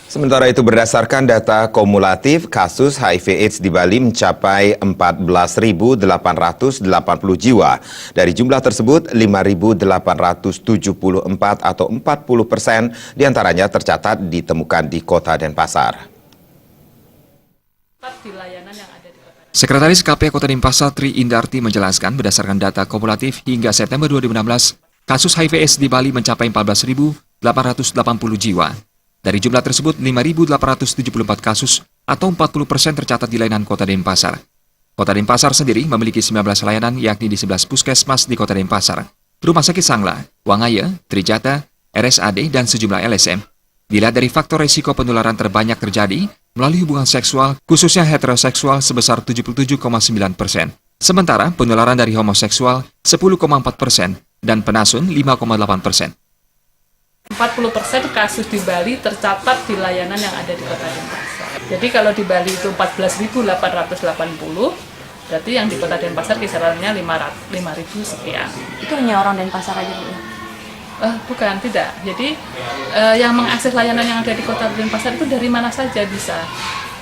Sementara itu berdasarkan data kumulatif, kasus HIV/AIDS di Bali mencapai 14.880 jiwa. Dari jumlah tersebut, 5.874 atau 40% diantaranya tercatat ditemukan di Kota Denpasar. Sekretaris KP Kota Denpasar Tri Indarti menjelaskan berdasarkan data kumulatif hingga September 2016, kasus HIV/AIDS di Bali mencapai 14.880 jiwa. Dari jumlah tersebut, 5.874 kasus atau 40% tercatat di layanan Kota Denpasar. Kota Denpasar sendiri memiliki 19 layanan yakni di 11 puskesmas di Kota Denpasar, Rumah Sakit Sangla, Wangaya, Trijata, RSAD, dan sejumlah LSM. Dilihat dari faktor risiko penularan terbanyak terjadi melalui hubungan seksual, khususnya heteroseksual sebesar 77,9%. Sementara penularan dari homoseksual 10,4% dan penasun 5,8%. 40% kasus di Bali tercatat di layanan yang ada di Kota Denpasar. Jadi kalau di Bali itu 14.880, berarti yang di Kota Denpasar kisarannya 5.000 sekian. Itu hanya orang Denpasar aja, Bu? Bukan, tidak. Jadi yang mengakses layanan yang ada di Kota Denpasar itu dari mana saja bisa.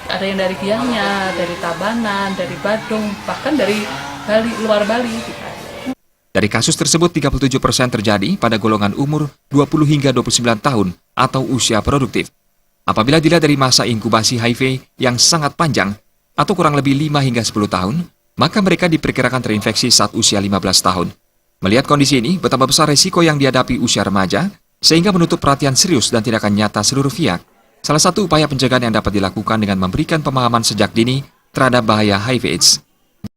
Ada yang dari Gianyar, dari Tabanan, dari Badung, bahkan dari Bali, luar Bali. Dari kasus tersebut, 37% terjadi pada golongan umur 20 hingga 29 tahun atau usia produktif. Apabila dilihat dari masa inkubasi HIV yang sangat panjang atau kurang lebih 5 hingga 10 tahun, maka mereka diperkirakan terinfeksi saat usia 15 tahun. Melihat kondisi ini, betapa besar risiko yang dihadapi usia remaja, sehingga menuntut perhatian serius dan tindakan nyata seluruh pihak. Salah satu upaya pencegahan yang dapat dilakukan dengan memberikan pemahaman sejak dini terhadap bahaya HIV/AIDS.